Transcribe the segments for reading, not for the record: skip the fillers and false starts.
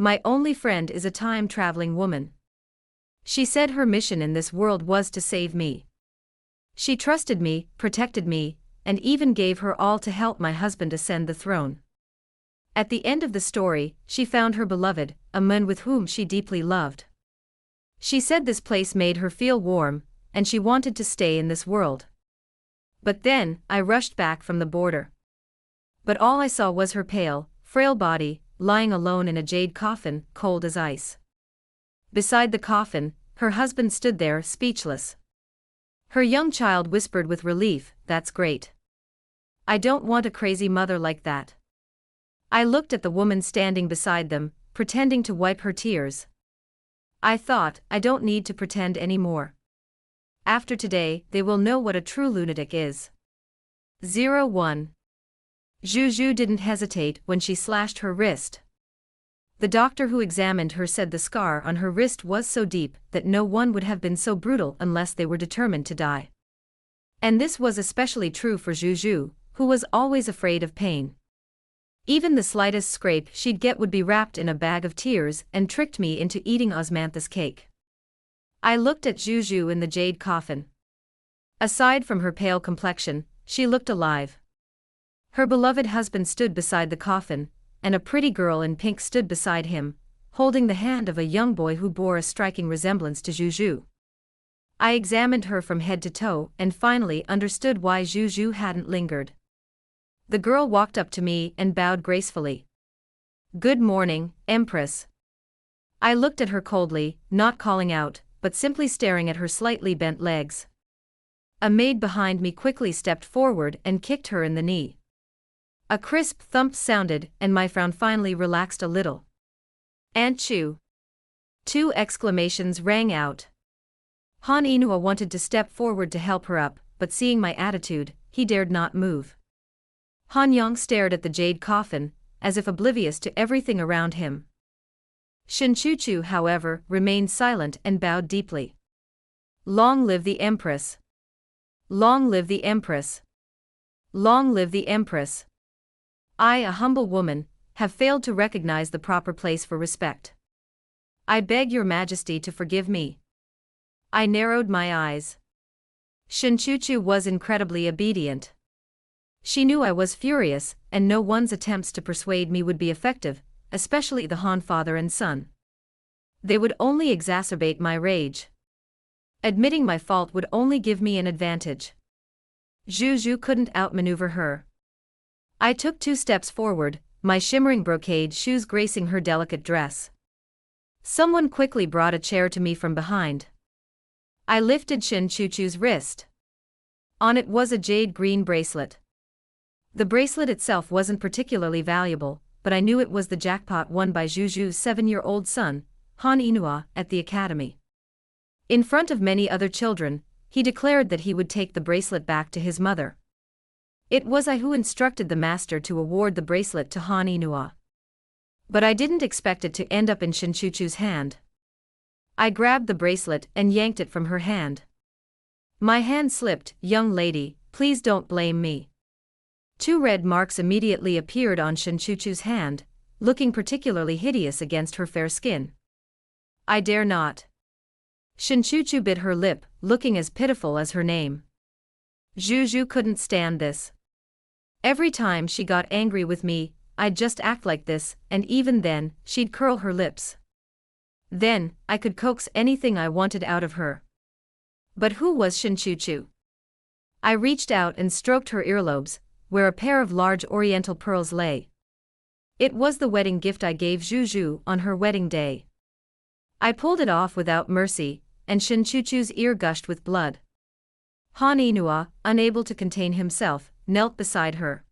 My only friend is a time-traveling woman. She said her mission in this world was to save me. She trusted me, protected me, and even gave her all to help my husband ascend the throne. At the end of the story, she found her beloved, a man with whom she deeply loved. She said this place made her feel warm, and she wanted to stay in this world. But then, I rushed back from the border. But all I saw was her pale, frail body, lying alone in a jade coffin, cold as ice. Beside the coffin, her husband stood there, speechless. Her young child whispered with relief, "That's great. I don't want a crazy mother like that." I looked at the woman standing beside them, pretending to wipe her tears. I thought, I don't need to pretend anymore. After today, they will know what a true lunatic is. 01. Juju didn't hesitate when she slashed her wrist. The doctor who examined her said the scar on her wrist was so deep that no one would have been so brutal unless they were determined to die. And this was especially true for Juju, who was always afraid of pain. Even the slightest scrape she'd get would be wrapped in a bag of tears and tricked me into eating osmanthus cake. I looked at Juju in the jade coffin. Aside from her pale complexion, she looked alive. Her beloved husband stood beside the coffin, and a pretty girl in pink stood beside him, holding the hand of a young boy who bore a striking resemblance to Juju. I examined her from head to toe and finally understood why Juju hadn't lingered. The girl walked up to me and bowed gracefully. "Good morning, Empress." I looked at her coldly, not calling out, but simply staring at her slightly bent legs. A maid behind me quickly stepped forward and kicked her in the knee. A crisp thump sounded, and my frown finally relaxed a little. "Aunt Chu!" 2 exclamations rang out. Han Inua wanted to step forward to help her up, but seeing my attitude, he dared not move. Han Yang stared at the jade coffin, as if oblivious to everything around him. Shinchuchu, however, remained silent and bowed deeply. "Long live the Empress! Long live the Empress! Long live the Empress! I, a humble woman, have failed to recognize the proper place for respect. I beg your Majesty to forgive me." I narrowed my eyes. Shinchuchu was incredibly obedient. She knew I was furious, and no one's attempts to persuade me would be effective, especially the Han father and son. They would only exacerbate my rage. Admitting my fault would only give me an advantage. Juju couldn't outmaneuver her. I took 2 steps forward, my shimmering brocade shoes gracing her delicate dress. Someone quickly brought a chair to me from behind. I lifted Shinchuchu's wrist. On it was a jade green bracelet. The bracelet itself wasn't particularly valuable, but I knew it was the jackpot won by Juju's 7-year-old son, Han Inua, at the academy. In front of many other children, he declared that he would take the bracelet back to his mother. It was I who instructed the master to award the bracelet to Han Inua. But I didn't expect it to end up in Shinchuchu's hand. I grabbed the bracelet and yanked it from her hand. My hand slipped. "Young lady, please don't blame me." 2 red marks immediately appeared on Shinchuchu's hand, looking particularly hideous against her fair skin. "I dare not." Shinchuchu bit her lip, looking as pitiful as her name. Juju couldn't stand this. Every time she got angry with me, I'd just act like this, and even then, she'd curl her lips. Then, I could coax anything I wanted out of her. But who was Shinchuchu? I reached out and stroked her earlobes, where a pair of large oriental pearls lay. It was the wedding gift I gave Juju on her wedding day. I pulled it off without mercy, and Shinchuchu's ear gushed with blood. Han Inua, unable to contain himself, knelt beside her.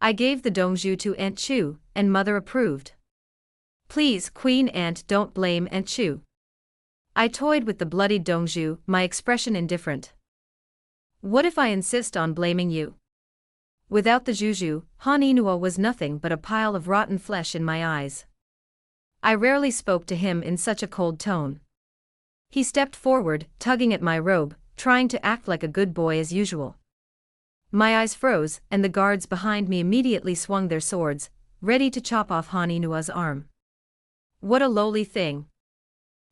I gave the dongju to Aunt Chu, and Mother approved. "Please, Queen Aunt, don't blame Aunt Chu." I toyed with the bloodied dongju, my expression indifferent. "What if I insist on blaming you?" Without the juju, Han Inua was nothing but a pile of rotten flesh in my eyes. I rarely spoke to him in such a cold tone. He stepped forward, tugging at my robe, trying to act like a good boy as usual. My eyes froze, and the guards behind me immediately swung their swords, ready to chop off Han Inua's arm. What a lowly thing.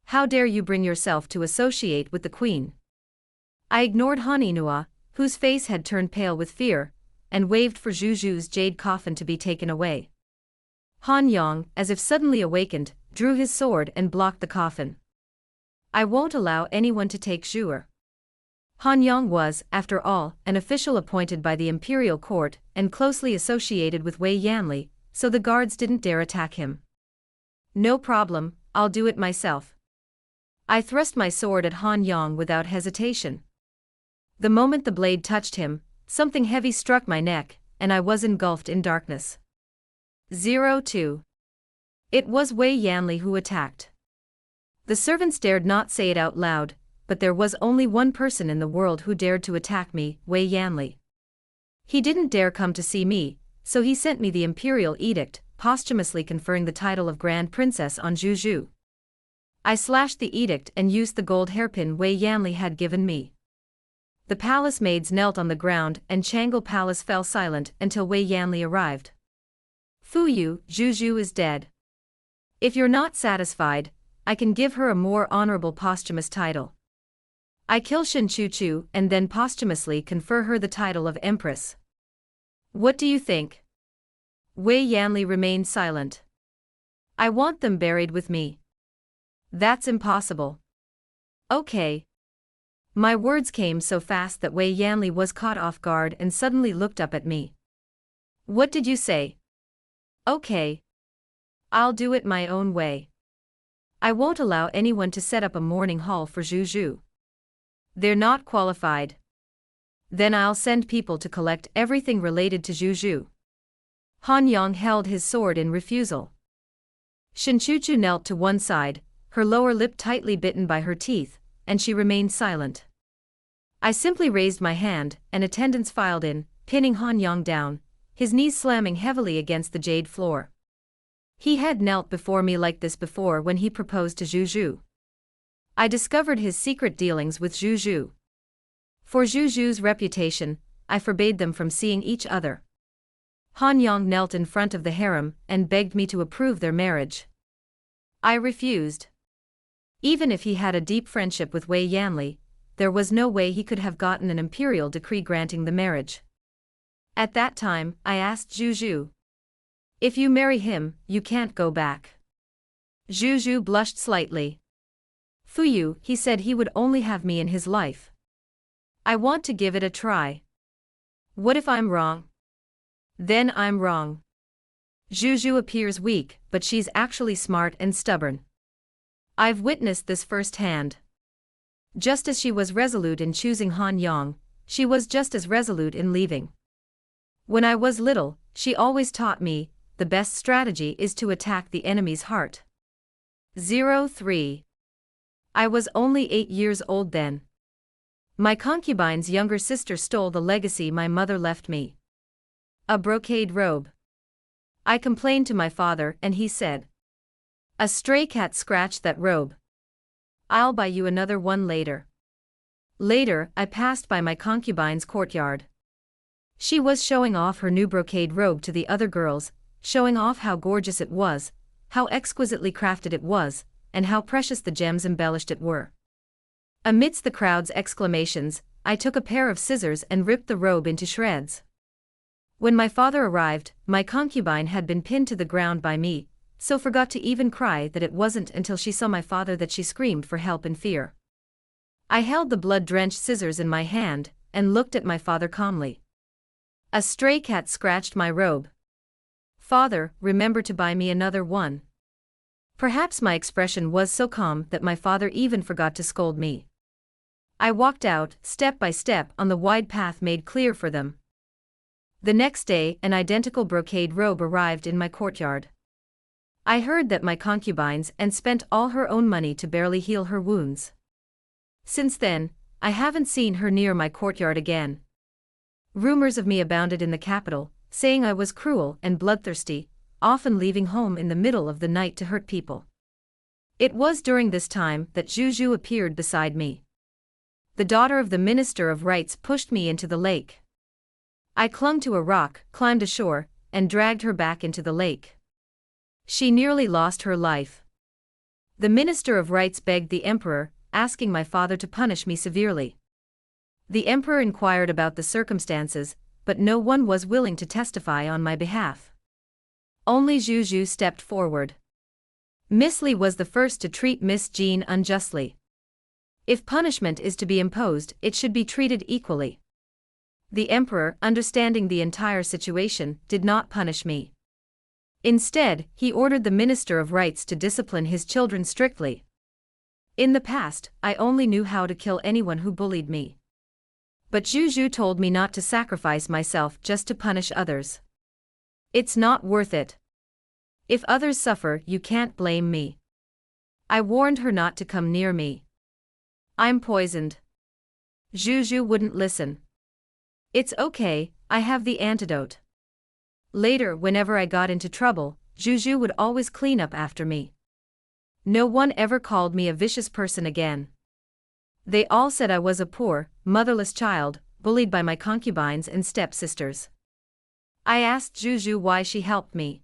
How dare you bring yourself to associate with the queen? I ignored Han Inua, whose face had turned pale with fear, and waved for Zhu's jade coffin to be taken away. Han Yang, as if suddenly awakened, drew his sword and blocked the coffin. I won't allow anyone to take Zhu. Han Yang was, after all, an official appointed by the imperial court and closely associated with Wei Yanli, so the guards didn't dare attack him. No problem, I'll do it myself. I thrust my sword at Han Yang without hesitation. The moment the blade touched him, something heavy struck my neck, and I was engulfed in darkness. 02. It was Wei Yanli who attacked. The servants dared not say it out loud, but there was only one person in the world who dared to attack me, Wei Yanli. He didn't dare come to see me, so he sent me the imperial edict, posthumously conferring the title of Grand Princess on Zhu. I slashed the edict and used the gold hairpin Wei Yanli had given me. The palace maids knelt on the ground and Changle Palace fell silent until Wei Yanli arrived. Fuyu, Zhu is dead. If you're not satisfied, I can give her a more honorable posthumous title. I kill Shenchuchu and then posthumously confer her the title of Empress. What do you think? Wei Yanli remained silent. I want them buried with me. That's impossible. Okay. My words came so fast that Wei Yanli was caught off guard and suddenly looked up at me. What did you say? Okay. I'll do it my own way. I won't allow anyone to set up a mourning hall for Zhu. They're not qualified. Then I'll send people to collect everything related to Zhu. Han Yang held his sword in refusal. Shenchuchu knelt to one side, her lower lip tightly bitten by her teeth, and she remained silent. I simply raised my hand, and attendants filed in, pinning Han Yang down, his knees slamming heavily against the jade floor. He had knelt before me like this before when he proposed to Zhu. I discovered his secret dealings with Zhu. For Zhu's reputation, I forbade them from seeing each other. Han Yang knelt in front of the harem and begged me to approve their marriage. I refused. Even if he had a deep friendship with Wei Yanli, there was no way he could have gotten an imperial decree granting the marriage. At that time, I asked Zhu. If you marry him, you can't go back. Zhu blushed slightly. Fuyu, he said he would only have me in his life. I want to give it a try. What if I'm wrong? Then I'm wrong. Zhu appears weak, but she's actually smart and stubborn. I've witnessed this firsthand. Just as she was resolute in choosing Han Yang, she was just as resolute in leaving. When I was little, she always taught me, the best strategy is to attack the enemy's heart. 03. I was only 8 years old then. My concubine's younger sister stole the legacy my mother left me. A brocade robe. I complained to my father and he said, "A stray cat scratched that robe. I'll buy you another one later." Later, I passed by my concubine's courtyard. She was showing off her new brocade robe to the other girls, showing off how gorgeous it was, how exquisitely crafted it was, and how precious the gems embellished it were. Amidst the crowd's exclamations, I took a pair of scissors and ripped the robe into shreds. When my father arrived, my concubine had been pinned to the ground by me, so forgot to even cry that it wasn't until she saw my father that she screamed for help in fear. I held the blood-drenched scissors in my hand, and looked at my father calmly. A stray cat scratched my robe. Father, remember to buy me another one. Perhaps my expression was so calm that my father even forgot to scold me. I walked out, step by step, on the wide path made clear for them. The next day, an identical brocade robe arrived in my courtyard. I heard that my concubines and spent all her own money to barely heal her wounds. Since then, I haven't seen her near my courtyard again. Rumors of me abounded in the capital, saying I was cruel and bloodthirsty, often leaving home in the middle of the night to hurt people. It was during this time that Zhu appeared beside me. The daughter of the Minister of Rights pushed me into the lake. I clung to a rock, climbed ashore, and dragged her back into the lake. She nearly lost her life. The Minister of Rights begged the emperor, asking my father to punish me severely. The emperor inquired about the circumstances, but no one was willing to testify on my behalf. Only Zhu Zhu stepped forward. Miss Li was the first to treat Miss Jean unjustly. If punishment is to be imposed, it should be treated equally. The emperor, understanding the entire situation, did not punish me. Instead, he ordered the Minister of Rights to discipline his children strictly. In the past, I only knew how to kill anyone who bullied me. But Zhu Zhu told me not to sacrifice myself just to punish others. It's not worth it. If others suffer, you can't blame me. I warned her not to come near me. I'm poisoned. Zhu Zhu wouldn't listen. It's okay, I have the antidote. Later, whenever I got into trouble, Zhu Zhu would always clean up after me. No one ever called me a vicious person again. They all said I was a poor, motherless child, bullied by my concubines and stepsisters. I asked Zhu Zhu why she helped me.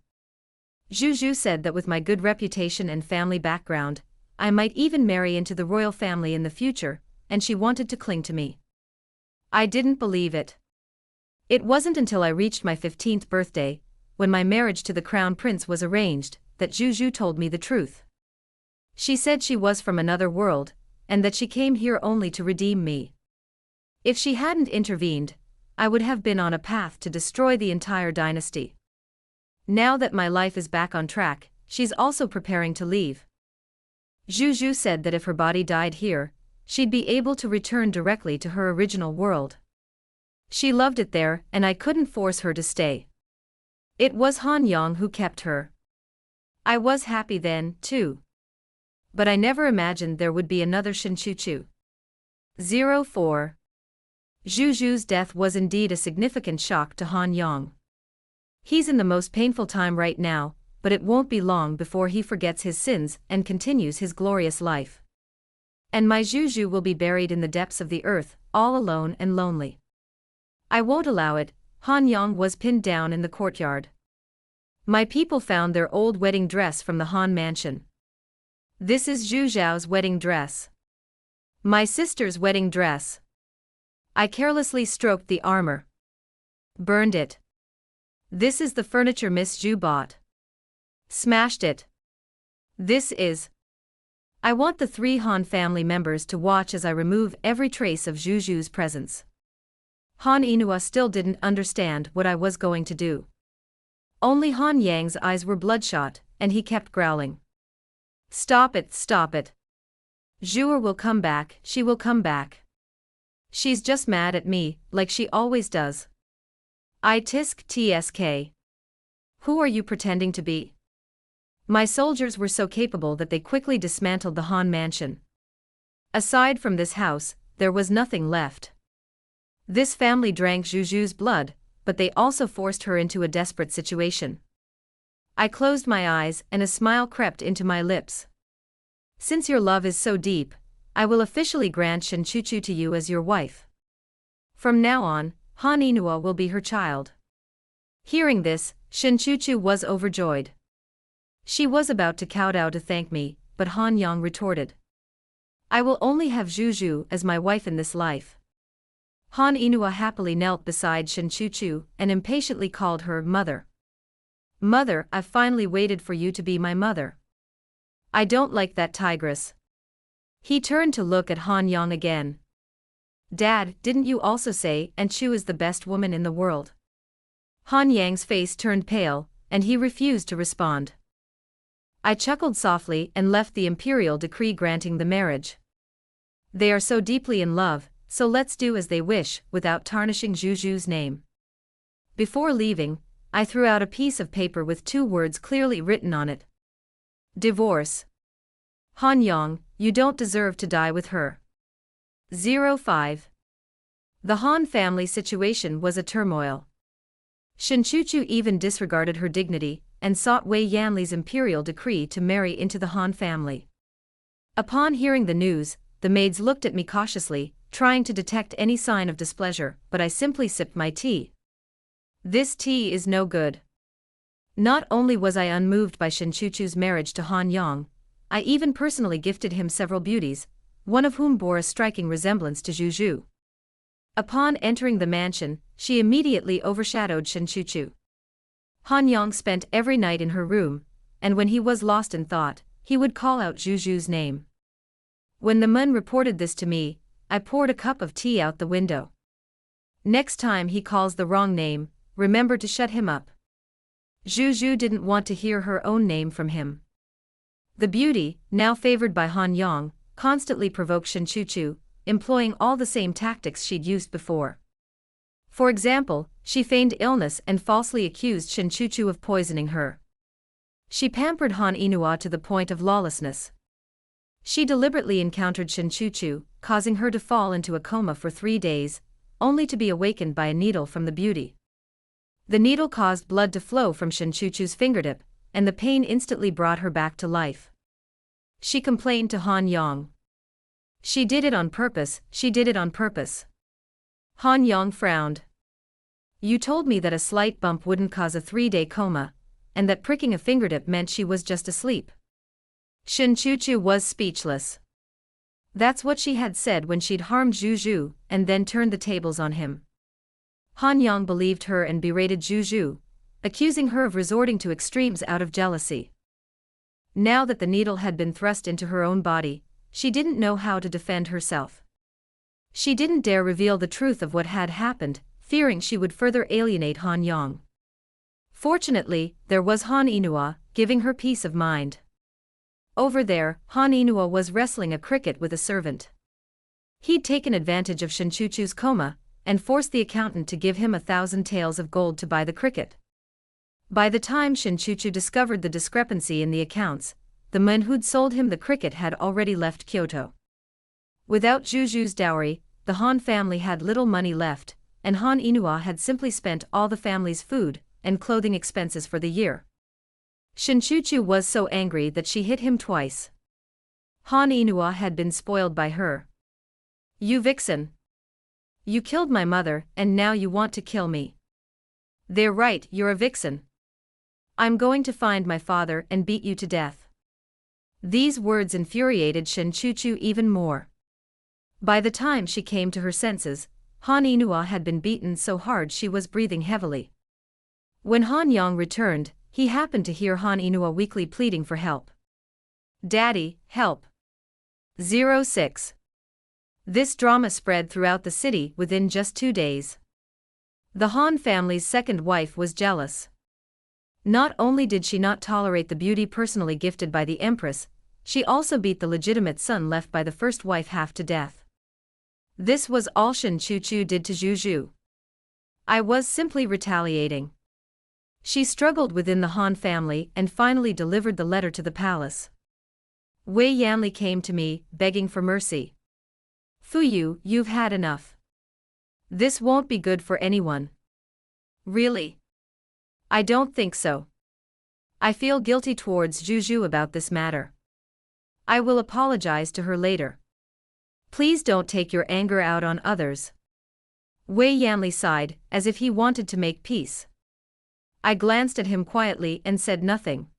Zhu Zhu said that with my good reputation and family background, I might even marry into the royal family in the future, and she wanted to cling to me. I didn't believe it. It wasn't until I reached my 15th birthday, when my marriage to the crown prince was arranged, that Zhu Zhu told me the truth. She said she was from another world, and that she came here only to redeem me. If she hadn't intervened, I would have been on a path to destroy the entire dynasty. Now that my life is back on track, she's also preparing to leave. Zhu Zhu said that if her body died here, she'd be able to return directly to her original world. She loved it there, and I couldn't force her to stay. It was Han Yang who kept her. I was happy then, too. But I never imagined there would be another Shinchuchu. 04. Zhu Zhu's death was indeed a significant shock to Han Yang. He's in the most painful time right now, but it won't be long before he forgets his sins and continues his glorious life. And my Zhu Zhu will be buried in the depths of the earth, all alone and lonely. I won't allow it. Han Yang was pinned down in the courtyard. My people found their old wedding dress from the Han mansion. This is Zhu Zhao's wedding dress. My sister's wedding dress. I carelessly stroked the armor. Burned it. This is the furniture Miss Zhu bought. Smashed it. This is. I want the 3 Han family members to watch as I remove every trace of Zhu Zhu's presence. Han Inua still didn't understand what I was going to do. Only Han Yang's eyes were bloodshot, and he kept growling. Stop it, stop it. Zhuer will come back, she will come back. She's just mad at me, like she always does. I tisk tsk. Who are you pretending to be? My soldiers were so capable that they quickly dismantled the Han mansion. Aside from this house, there was nothing left. This family drank Zhu Zhu's blood, but they also forced her into a desperate situation. I closed my eyes and a smile crept into my lips. Since your love is so deep, I will officially grant Shinchuchu to you as your wife. From now on, Han Inua will be her child. Hearing this, Shinchuchu was overjoyed. She was about to kowtow to thank me, but Han Yang retorted. I will only have Zhu Zhu as my wife in this life. Han Inua happily knelt beside Shinchuchu and impatiently called her mother. Mother, I've finally waited for you to be my mother. I don't like that tigress. He turned to look at Han Yang again. Dad, didn't you also say Aunt Chu is the best woman in the world? Han Yang's face turned pale, and he refused to respond. I chuckled softly and left the imperial decree granting the marriage. They are so deeply in love, so let's do as they wish, without tarnishing Zhu Zhu's name. Before leaving, I threw out a piece of paper with 2 words clearly written on it. Divorce. Han Yang, you don't deserve to die with her. 05. The Han family situation was a turmoil. Shinchuchu even disregarded her dignity, and sought Wei Yanli's imperial decree to marry into the Han family. Upon hearing the news, the maids looked at me cautiously, trying to detect any sign of displeasure, but I simply sipped my tea. This tea is no good. Not only was I unmoved by Shinchuchu's marriage to Han Yang, I even personally gifted him several beauties, one of whom bore a striking resemblance to Zhu. Upon entering the mansion, she immediately overshadowed Shen Chuchu. Han Yang spent every night in her room, and when he was lost in thought, he would call out Zhu's name. When the man reported this to me, I poured a cup of tea out the window. Next time he calls the wrong name, remember to shut him up. Zhu didn't want to hear her own name from him. The beauty, now favored by Han Yang, constantly provoked Shen Chuchu, employing all the same tactics she'd used before. For example, she feigned illness and falsely accused Shen Chuchu of poisoning her. She pampered Han Inua to the point of lawlessness. She deliberately encountered Shen Chuchu, causing her to fall into a coma for 3 days, only to be awakened by a needle from the beauty. The needle caused blood to flow from Shen Chuchu's fingertip, and the pain instantly brought her back to life. She complained to Han Yang. She did it on purpose, she did it on purpose. Han Yang frowned. You told me that a slight bump wouldn't cause a 3-day coma, and that pricking a fingertip meant she was just asleep. Shen Chuchu was speechless. That's what she had said when she'd harmed Zhu, and then turned the tables on him. Han Yang believed her and berated Zhu, accusing her of resorting to extremes out of jealousy. Now that the needle had been thrust into her own body, she didn't know how to defend herself. She didn't dare reveal the truth of what had happened, fearing she would further alienate Han Yang. Fortunately, there was Han Inua, giving her peace of mind. Over there, Han Inua was wrestling a cricket with a servant. He'd taken advantage of Shen Chuchu's coma, and forced the accountant to give him 1,000 taels of gold to buy the cricket. By the time Shen Chuchu discovered the discrepancy in the accounts, the man who'd sold him the cricket had already left Kyoto. Without Zhu's dowry, the Han family had little money left, and Han Inua had simply spent all the family's food and clothing expenses for the year. Shen Chuchu was so angry that she hit him twice. Han Inua had been spoiled by her. You vixen! You killed my mother, and now you want to kill me. They're right, you're a vixen. I'm going to find my father and beat you to death. These words infuriated Shen Chuchu even more. By the time she came to her senses, Han Inua had been beaten so hard she was breathing heavily. When Han Yang returned, he happened to hear Han Inua weakly pleading for help. Daddy, help. 06. This drama spread throughout the city within just 2 days. The Han family's second wife was jealous. Not only did she not tolerate the beauty personally gifted by the Empress, she also beat the legitimate son left by the first wife half to death. This was all Shen Chuchu did to Zhu. I was simply retaliating. She struggled within the Han family and finally delivered the letter to the palace. Wei Yanli came to me, begging for mercy. Fuyu, you've had enough. This won't be good for anyone. Really? I don't think so. I feel guilty towards Zhu about this matter. I will apologize to her later. Please don't take your anger out on others. Wei Yanli sighed, as if he wanted to make peace. I glanced at him quietly and said nothing.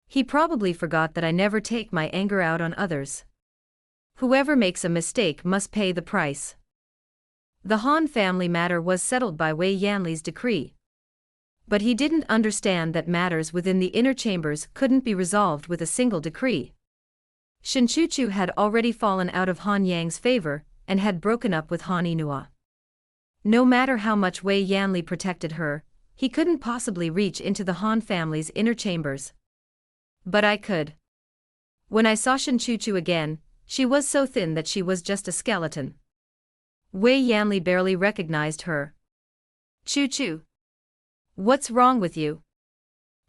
He probably forgot that I never take my anger out on others. Whoever makes a mistake must pay the price. The Han family matter was settled by Wei Yanli's decree. But he didn't understand that matters within the inner chambers couldn't be resolved with a single decree. Shen Chuchu had already fallen out of Han Yang's favor, and had broken up with Han Inua. No matter how much Wei Yanli protected her, he couldn't possibly reach into the Han family's inner chambers. But I could. When I saw Shen Chuchu again, she was so thin that she was just a skeleton. Wei Yanli barely recognized her. Chuchu. What's wrong with you?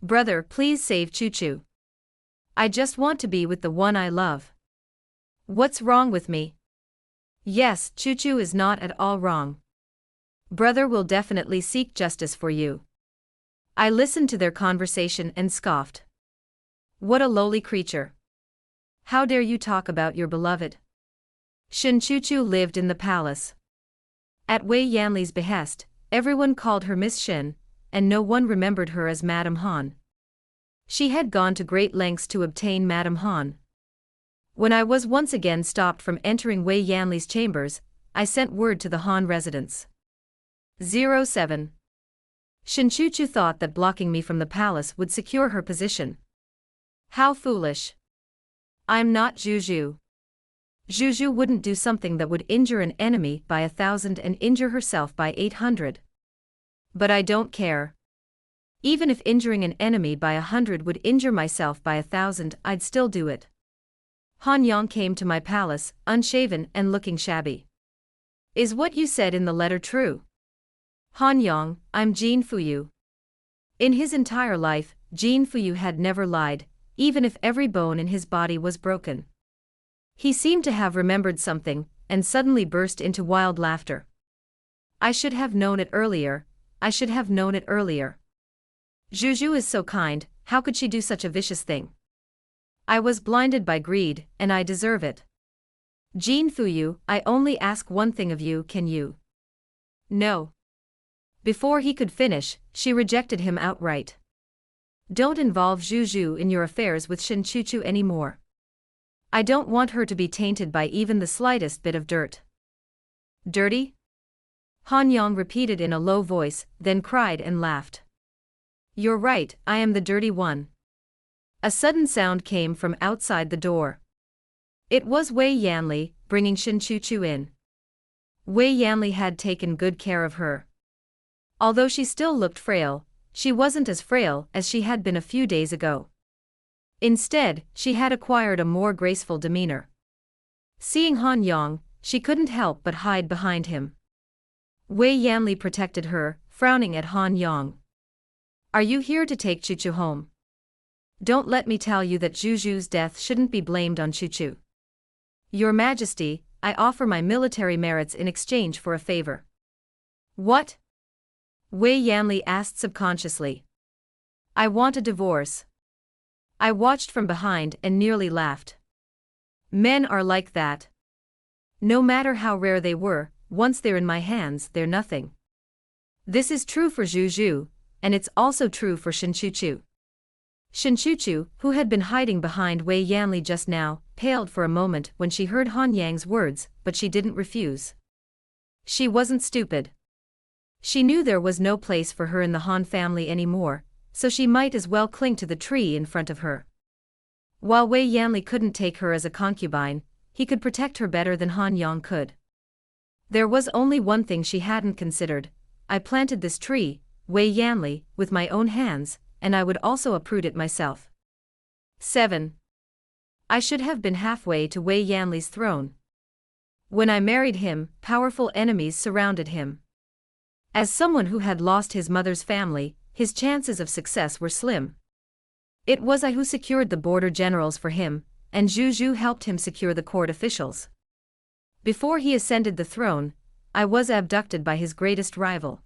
Brother, please save Chuchu. I just want to be with the one I love. What's wrong with me? Yes, Chuchu is not at all wrong. Brother will definitely seek justice for you. I listened to their conversation and scoffed. What a lowly creature. How dare you talk about your beloved? Shen Chuchu lived in the palace. At Wei Yanli's behest, everyone called her Miss Shen, and no one remembered her as Madame Han. She had gone to great lengths to obtain Madame Han, When I was once again stopped from entering Wei Yanli's chambers, I sent word to the Han residence. 07. Shinchuchu thought that blocking me from the palace would secure her position. How foolish. I'm not Juju. Juju wouldn't do something that would injure an enemy by 1,000 and injure herself by 800. But I don't care. Even if injuring an enemy by 100 would injure myself by 1,000, I'd still do it. Han Yang came to my palace, unshaven and looking shabby. Is what you said in the letter true? Han Yang, I'm Jin Fuyu. In his entire life, Jin Fuyu had never lied, even if every bone in his body was broken. He seemed to have remembered something, and suddenly burst into wild laughter. I should have known it earlier, I should have known it earlier. Juju is so kind, how could she do such a vicious thing? I was blinded by greed, and I deserve it. Jin Fuyu, I only ask one thing of you, can you? No. Before he could finish, she rejected him outright. Don't involve Juju in your affairs with Shinchuchu anymore. I don't want her to be tainted by even the slightest bit of dirt. Dirty? Han Yang repeated in a low voice, then cried and laughed. You're right, I am the dirty one. A sudden sound came from outside the door. It was Wei Yanli, bringing Shinchuchu in. Wei Yanli had taken good care of her. Although she still looked frail, she wasn't as frail as she had been a few days ago. Instead, she had acquired a more graceful demeanor. Seeing Han Yang, she couldn't help but hide behind him. Wei Yanli protected her, frowning at Han Yang. Are you here to take Chuchu home? Don't let me tell you that Juju's death shouldn't be blamed on Chuchu. Your Majesty, I offer my military merits in exchange for a favor. What? Wei Yanli asked subconsciously. I want a divorce. I watched from behind and nearly laughed. Men are like that. No matter how rare they were, once they're in my hands, they're nothing. This is true for Juju, and it's also true for Shinchuchu. Shinchuchu, who had been hiding behind Wei Yanli just now, paled for a moment when she heard Han Yang's words, but she didn't refuse. She wasn't stupid. She knew there was no place for her in the Han family anymore, so she might as well cling to the tree in front of her. While Wei Yanli couldn't take her as a concubine, he could protect her better than Han Yang could. There was only one thing she hadn't considered. I planted this tree, Wei Yanli, with my own hands, and I would also uproot it myself. 7. I should have been halfway to Wei Yanli's throne. When I married him, powerful enemies surrounded him. As someone who had lost his mother's family, his chances of success were slim. It was I who secured the border generals for him, and Juju helped him secure the court officials. Before he ascended the throne, I was abducted by his greatest rival.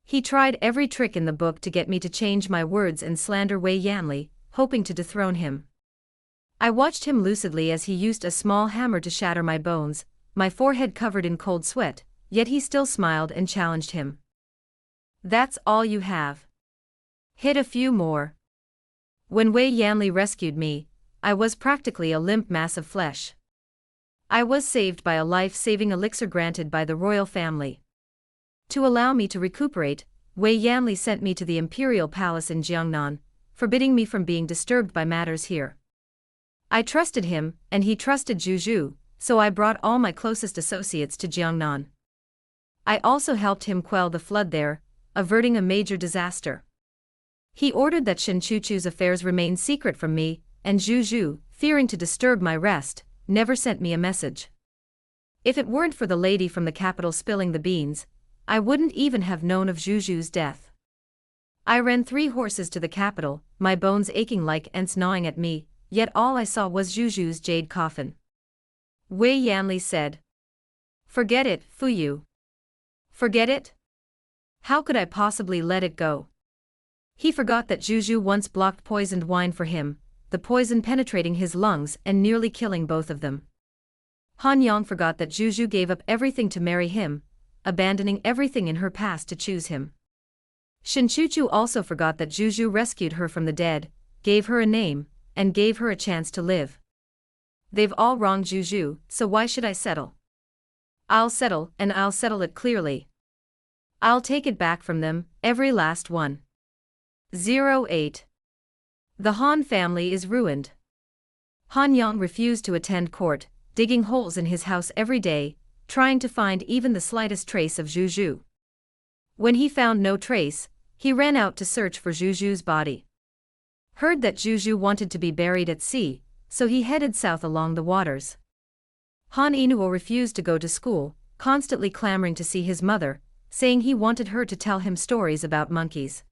He tried every trick in the book to get me to change my words and slander Wei Yanli, hoping to dethrone him. I watched him lucidly as he used a small hammer to shatter my bones, my forehead covered in cold sweat, yet he still smiled and challenged him. That's all you have. Hit a few more. When Wei Yanli rescued me, I was practically a limp mass of flesh. I was saved by a life-saving elixir granted by the royal family. To allow me to recuperate, Wei Yanli sent me to the imperial palace in Jiangnan, forbidding me from being disturbed by matters here. I trusted him, and he trusted Juju, so I brought all my closest associates to Jiangnan. I also helped him quell the flood there, averting a major disaster. He ordered that Shinchuchu's affairs remain secret from me, and Juju, fearing to disturb my rest, never sent me a message. If it weren't for the lady from the capital spilling the beans, I wouldn't even have known of Juju's death. I ran 3 horses to the capital, my bones aching like ants gnawing at me, yet all I saw was Juju's jade coffin. Wei Yanli said. Forget it, Fuyu. Forget it? How could I possibly let it go? He forgot that Juju once blocked poisoned wine for him, the poison penetrating his lungs and nearly killing both of them. Han Yang forgot that Juju gave up everything to marry him, abandoning everything in her past to choose him. Shinchuchu also forgot that Juju rescued her from the dead, gave her a name, and gave her a chance to live. They've all wronged Zhu, so why should I settle? I'll settle, and I'll settle it clearly. I'll take it back from them, every last one. 08. The Han family is ruined. Han Yang refused to attend court, digging holes in his house every day, trying to find even the slightest trace of Zhu. When he found no trace, he ran out to search for Zhu's body. Heard that Zhu wanted to be buried at sea, so he headed south along the waters. Han Inuo refused to go to school, constantly clamoring to see his mother, saying he wanted her to tell him stories about monkeys.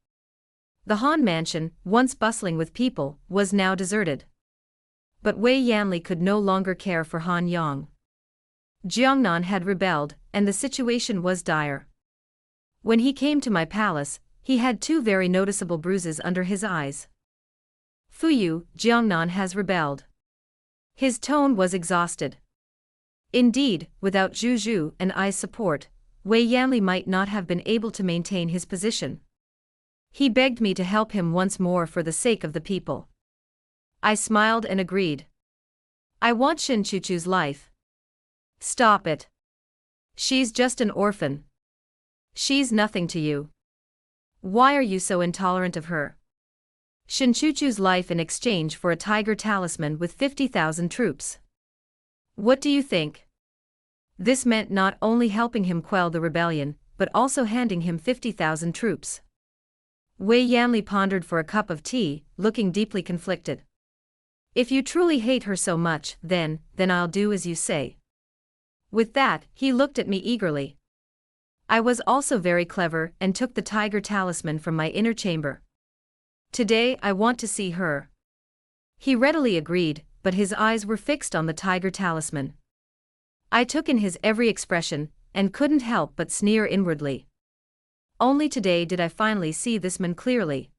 The Han mansion, once bustling with people, was now deserted. But Wei Yanli could no longer care for Han Yang. Jiangnan had rebelled, and the situation was dire. When he came to my palace, he had 2 very noticeable bruises under his eyes. Fuyu, Jiangnan has rebelled. His tone was exhausted. Indeed, without Zhu and I's support, Wei Yanli might not have been able to maintain his position. He begged me to help him once more for the sake of the people. I smiled and agreed. I want Shinchuchu's life. Stop it. She's just an orphan. She's nothing to you. Why are you so intolerant of her? Shinchuchu's life in exchange for a tiger talisman with 50,000 troops. What do you think? This meant not only helping him quell the rebellion, but also handing him 50,000 troops. Wei Yanli pondered for a cup of tea, looking deeply conflicted. If you truly hate her so much, then I'll do as you say. With that, he looked at me eagerly. I was also very clever and took the tiger talisman from my inner chamber. Today I want to see her. He readily agreed, but his eyes were fixed on the tiger talisman. I took in his every expression, and couldn't help but sneer inwardly. Only today did I finally see this man clearly.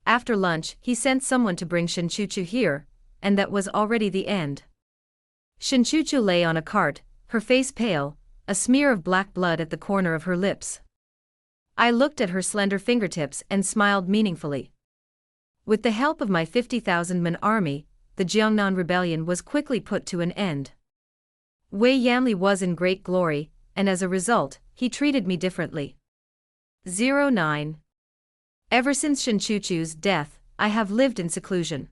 After lunch, he sent someone to bring Shinchuchu here, and that was already the end. Shinchuchu lay on a cart, her face pale, a smear of black blood at the corner of her lips. I looked at her slender fingertips and smiled meaningfully. With the help of my 50,000-man army, the Jiangnan rebellion was quickly put to an end. Wei Yanli was in great glory, and as a result, he treated me differently. 09. Ever since Shinchuchu's death, I have lived in seclusion.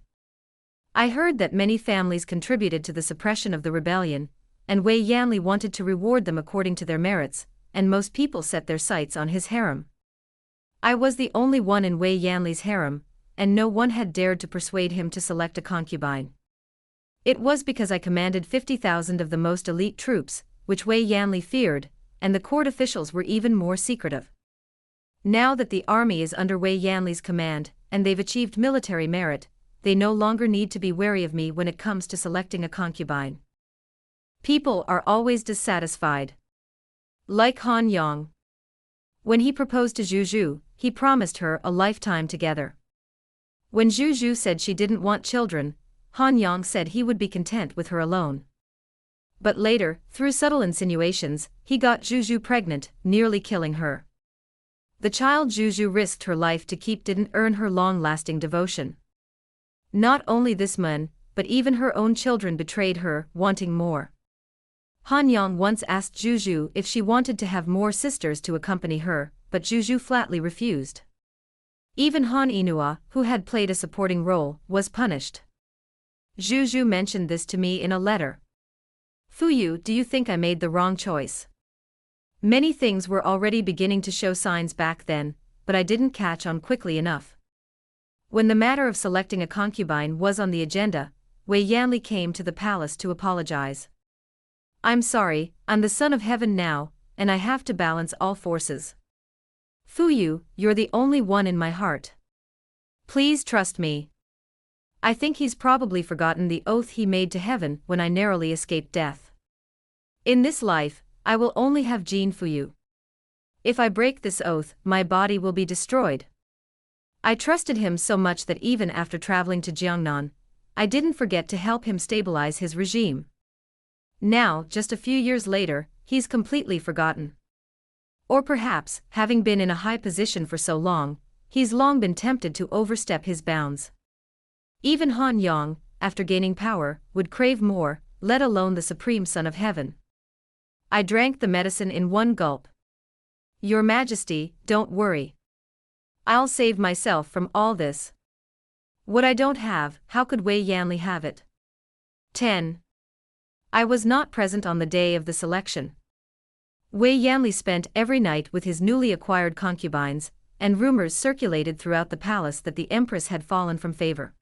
I heard that many families contributed to the suppression of the rebellion, and Wei Yanli wanted to reward them according to their merits, and most people set their sights on his harem. I was the only one in Wei Yanli's harem, and no one had dared to persuade him to select a concubine. It was because I commanded 50,000 of the most elite troops, which Wei Yanli feared, and the court officials were even more secretive. Now that the army is under Wei Yanli's command, and they've achieved military merit, they no longer need to be wary of me when it comes to selecting a concubine. People are always dissatisfied. Like Han Yang. When he proposed to Zhu, he promised her a lifetime together. When Zhu said she didn't want children, Han Yang said he would be content with her alone. But later, through subtle insinuations, he got Zhu pregnant, nearly killing her. The child Zhu risked her life to keep didn't earn her long-lasting devotion. Not only this man, but even her own children betrayed her, wanting more. Han Yang once asked Zhu if she wanted to have more sisters to accompany her, but Zhu flatly refused. Even Han Inua, who had played a supporting role, was punished. Zhu mentioned this to me in a letter. Fuyu, do you think I made the wrong choice? Many things were already beginning to show signs back then, but I didn't catch on quickly enough. When the matter of selecting a concubine was on the agenda, Wei Yanli came to the palace to apologize. I'm sorry, I'm the son of heaven now, and I have to balance all forces. Fuyu, you're the only one in my heart. Please trust me. I think he's probably forgotten the oath he made to heaven when I narrowly escaped death. In this life, I will only have Jin Fuyu. If I break this oath, my body will be destroyed. I trusted him so much that even after traveling to Jiangnan, I didn't forget to help him stabilize his regime. Now, just a few years later, he's completely forgotten. Or perhaps, having been in a high position for so long, he's long been tempted to overstep his bounds. Even Han Yang, after gaining power, would crave more, let alone the supreme Son of Heaven. I drank the medicine in one gulp. Your Majesty, don't worry. I'll save myself from all this. What I don't have, how could Wei Yanli have it? 10. I was not present on the day of the selection. Wei Yanli spent every night with his newly acquired concubines, and rumors circulated throughout the palace that the empress had fallen from favor.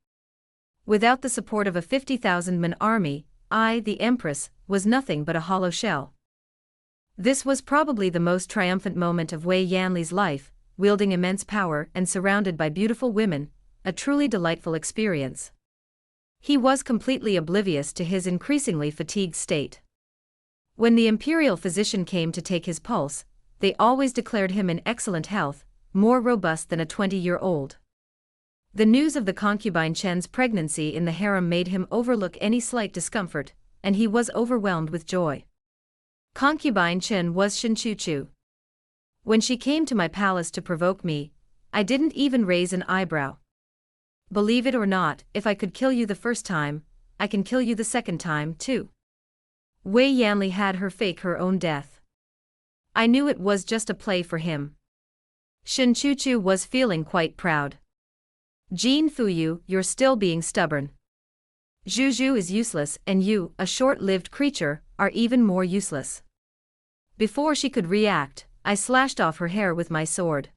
Without the support of a 50,000-man army, I, the empress, was nothing but a hollow shell. This was probably the most triumphant moment of Wei Yanli's life, wielding immense power and surrounded by beautiful women, a truly delightful experience. He was completely oblivious to his increasingly fatigued state. When the imperial physician came to take his pulse, they always declared him in excellent health, more robust than a 20-year-old. The news of the concubine Chen's pregnancy in the harem made him overlook any slight discomfort, and he was overwhelmed with joy. Concubine Chen was Shenchuchu. When she came to my palace to provoke me, I didn't even raise an eyebrow. Believe it or not, if I could kill you the first time, I can kill you the second time, too. Wei Yanli had her fake her own death. I knew it was just a play for him. Shenchuchu was feeling quite proud. Jin Fuyu, you're still being stubborn. Zhu is useless and you, a short-lived creature, are even more useless. Before she could react, I slashed off her hair with my sword.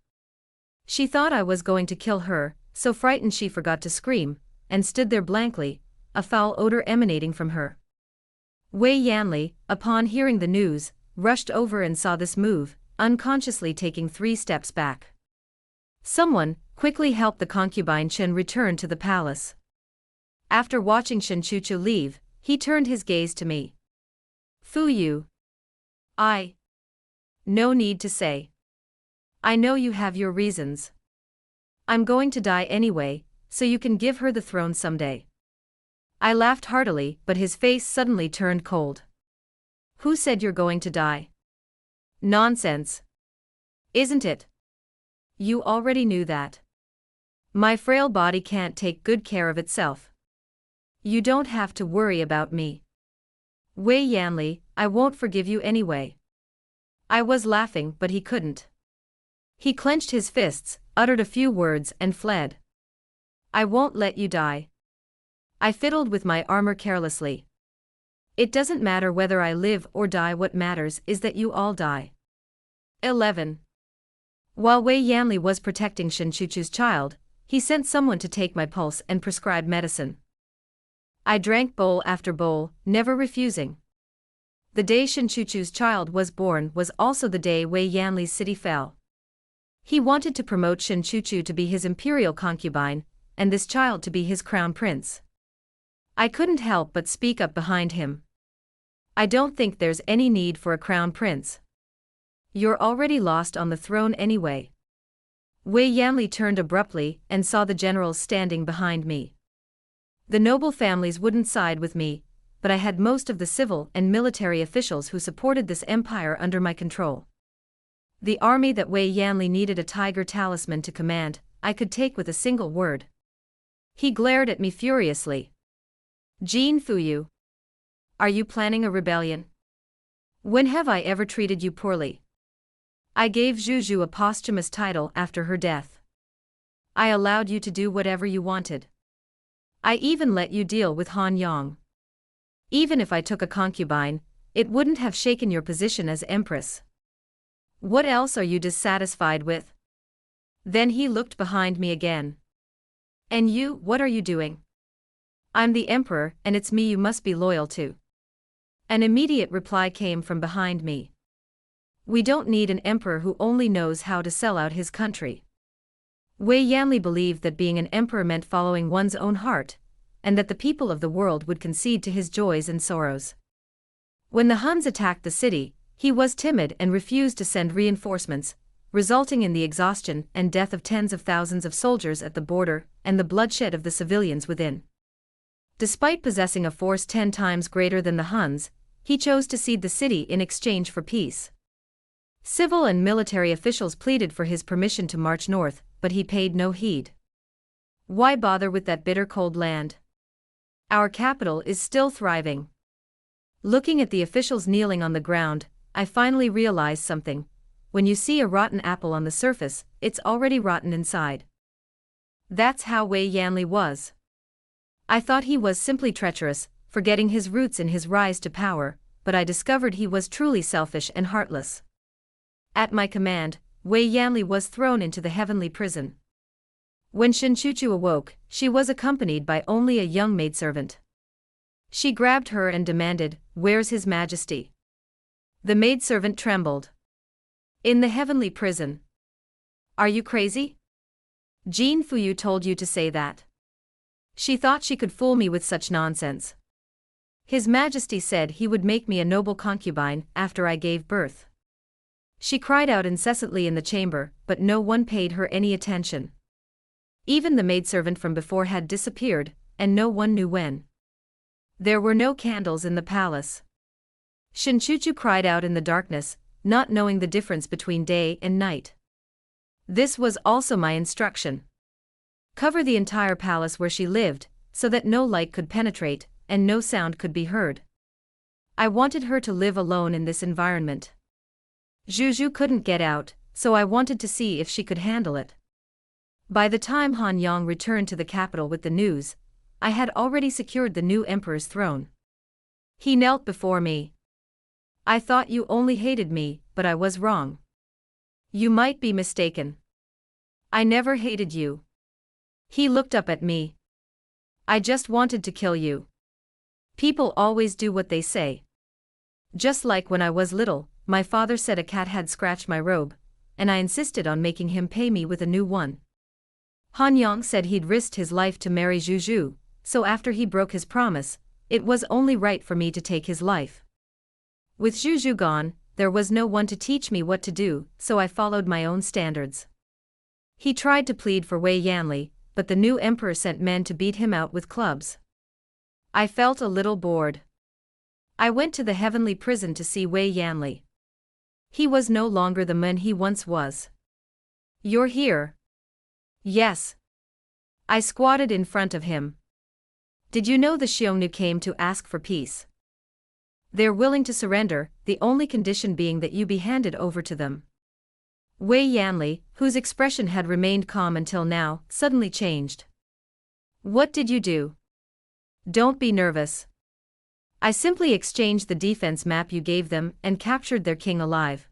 She thought I was going to kill her, so frightened she forgot to scream, and stood there blankly, a foul odor emanating from her. Wei Yanli, upon hearing the news, rushed over and saw this move, unconsciously taking 3 steps back. Someone quickly helped the concubine Chen return to the palace. After watching Shenchuchu leave, he turned his gaze to me. Fuyu. No need to say. I know you have your reasons. I'm going to die anyway, so you can give her the throne someday. I laughed heartily, but his face suddenly turned cold. Who said you're going to die? Nonsense. Isn't it? You already knew that. My frail body can't take good care of itself. You don't have to worry about me. Wei Yanli, I won't forgive you anyway. I was laughing, but he couldn't. He clenched his fists, uttered a few words and fled. I won't let you die. I fiddled with my armor carelessly. It doesn't matter whether I live or die, what matters is that you all die. 11. While Wei Yanli was protecting Shenchuchu's child, he sent someone to take my pulse and prescribe medicine. I drank bowl after bowl, never refusing. The day Shenchuchu's child was born was also the day Wei Yanli's city fell. He wanted to promote Shenchuchu to be his imperial concubine, and this child to be his crown prince. I couldn't help but speak up behind him. I don't think there's any need for a crown prince. You're already lost on the throne anyway. Wei Yanli turned abruptly and saw the generals standing behind me. The noble families wouldn't side with me, but I had most of the civil and military officials who supported this empire under my control. The army that Wei Yanli needed a tiger talisman to command, I could take with a single word. He glared at me furiously. Jin Fuyu. Are you planning a rebellion? When have I ever treated you poorly? I gave Zhu a posthumous title after her death. I allowed you to do whatever you wanted. I even let you deal with Han Yang. Even if I took a concubine, it wouldn't have shaken your position as empress. What else are you dissatisfied with? Then he looked behind me again. And you, what are you doing? I'm the emperor, and it's me you must be loyal to. An immediate reply came from behind me. We don't need an emperor who only knows how to sell out his country. Wei Yanli believed that being an emperor meant following one's own heart, and that the people of the world would concede to his joys and sorrows. When the Huns attacked the city, he was timid and refused to send reinforcements, resulting in the exhaustion and death of tens of thousands of soldiers at the border and the bloodshed of the civilians within. Despite possessing a force 10 times greater than the Huns, he chose to cede the city in exchange for peace. Civil and military officials pleaded for his permission to march north, but he paid no heed. Why bother with that bitter cold land? Our capital is still thriving. Looking at the officials kneeling on the ground, I finally realized something. When you see a rotten apple on the surface, it's already rotten inside. That's how Wei Yanli was. I thought he was simply treacherous, forgetting his roots in his rise to power, but I discovered he was truly selfish and heartless. At my command, Wei Yanli was thrown into the heavenly prison. When Shinchuchu awoke, she was accompanied by only a young maidservant. She grabbed her and demanded, "Where's His Majesty?" The maidservant trembled. "In the heavenly prison." "Are you crazy? Jin Fuyu told you to say that." She thought she could fool me with such nonsense. "His Majesty said he would make me a noble concubine after I gave birth." She cried out incessantly in the chamber, but no one paid her any attention. Even the maidservant from before had disappeared, and no one knew when. There were no candles in the palace. Shinchuchu cried out in the darkness, not knowing the difference between day and night. This was also my instruction. Cover the entire palace where she lived, so that no light could penetrate, and no sound could be heard. I wanted her to live alone in this environment. Juju couldn't get out, so I wanted to see if she could handle it. By the time Han Yang returned to the capital with the news, I had already secured the new emperor's throne. He knelt before me. "I thought you only hated me, but I was wrong. You might be mistaken. I never hated you." He looked up at me. "I just wanted to kill you. People always do what they say. Just like when I was little, my father said a cat had scratched my robe, and I insisted on making him pay me with a new one. Han Yang said he'd risked his life to marry Juju, so after he broke his promise, it was only right for me to take his life. With Juju gone, there was no one to teach me what to do, so I followed my own standards." He tried to plead for Wei Yanli, but the new emperor sent men to beat him out with clubs. I felt a little bored. I went to the heavenly prison to see Wei Yanli. He was no longer the man he once was. "You're here?" "Yes." I squatted in front of him. "Did you know the Xiongnu came to ask for peace? They're willing to surrender, the only condition being that you be handed over to them." Wei Yanli, whose expression had remained calm until now, suddenly changed. "What did you do?" "Don't be nervous. I simply exchanged the defense map you gave them and captured their king alive.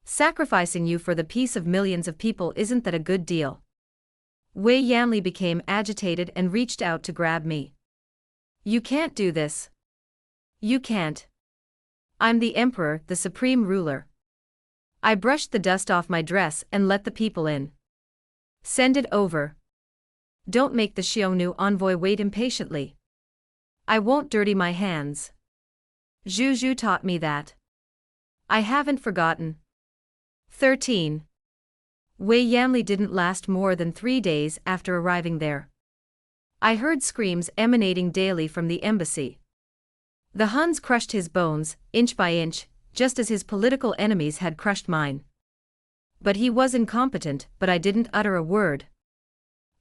Sacrificing you for the peace of millions of people isn't that a good deal?" Wei Yanli became agitated and reached out to grab me. "You can't do this. You can't. I'm the emperor, the supreme ruler." I brushed the dust off my dress and let the people in. "Send it over. Don't make the Xiongnu envoy wait impatiently." "I won't dirty my hands. Juju taught me that. I haven't forgotten." 13. Wei Yanli didn't last more than 3 days after arriving there. I heard screams emanating daily from the embassy. The Huns crushed his bones, inch by inch, just as his political enemies had crushed mine. But he was incompetent, but I didn't utter a word.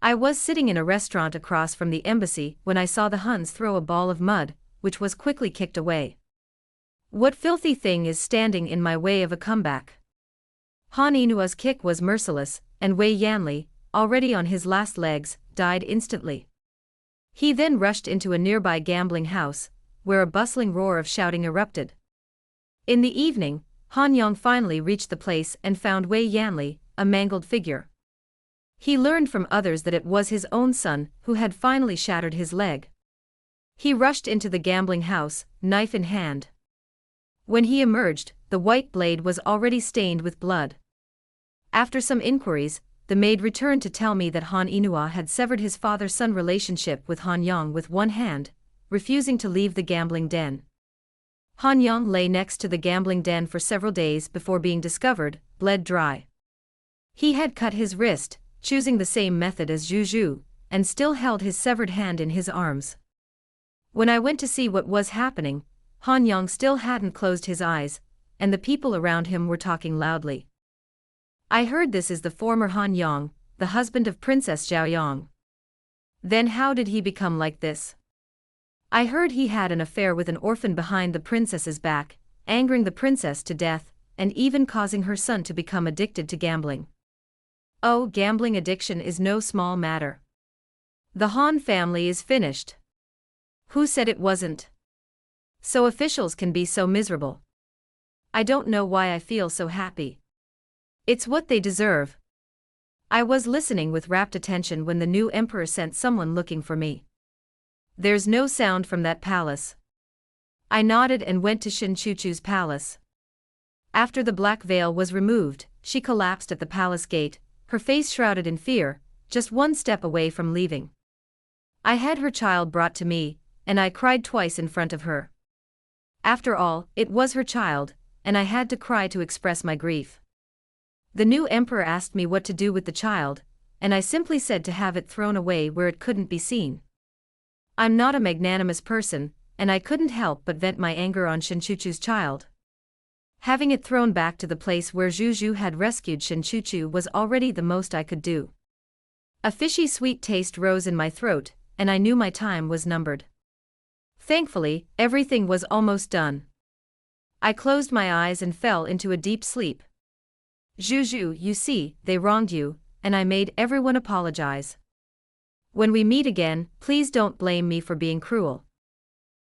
I was sitting in a restaurant across from the embassy when I saw the Huns throw a ball of mud, which was quickly kicked away. What filthy thing is standing in my way of a comeback? Han Inua's kick was merciless, and Wei Yanli, already on his last legs, died instantly. He then rushed into a nearby gambling house, where a bustling roar of shouting erupted. In the evening, Han Yang finally reached the place and found Wei Yanli, a mangled figure. He learned from others that it was his own son who had finally shattered his leg. He rushed into the gambling house, knife in hand. When he emerged, the white blade was already stained with blood. After some inquiries, the maid returned to tell me that Han Inua had severed his father-son relationship with Han Yang with one hand, refusing to leave the gambling den. Han Yang lay next to the gambling den for several days before being discovered, bled dry. He had cut his wrist, choosing the same method as Juju, and still held his severed hand in his arms. When I went to see what was happening, Han Yang still hadn't closed his eyes, and the people around him were talking loudly. I heard this is the former Han Yang, the husband of Princess Zhao Yang. Then how did he become like this? I heard he had an affair with an orphan behind the princess's back, angering the princess to death, and even causing her son to become addicted to gambling. Oh, gambling addiction is no small matter. The Han family is finished. Who said it wasn't? So officials can be so miserable. I don't know why I feel so happy. It's what they deserve. I was listening with rapt attention when the new emperor sent someone looking for me. There's no sound from that palace. I nodded and went to Shinchuchu's palace. After the black veil was removed, she collapsed at the palace gate, her face shrouded in fear, just one step away from leaving. I had her child brought to me, and I cried twice in front of her. After all, it was her child, and I had to cry to express my grief. The new emperor asked me what to do with the child, and I simply said to have it thrown away where it couldn't be seen. I'm not a magnanimous person, and I couldn't help but vent my anger on Shinchuchu's child. Having it thrown back to the place where Zhu had rescued Shinchuchu was already the most I could do. A fishy sweet taste rose in my throat, and I knew my time was numbered. Thankfully, everything was almost done. I closed my eyes and fell into a deep sleep. Zhu, you see, they wronged you, and I made everyone apologize. When we meet again, please don't blame me for being cruel.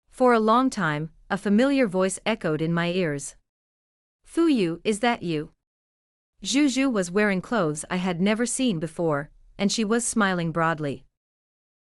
For a long time, a familiar voice echoed in my ears. Fu Yu, is that you? Zhu was wearing clothes I had never seen before, and she was smiling broadly.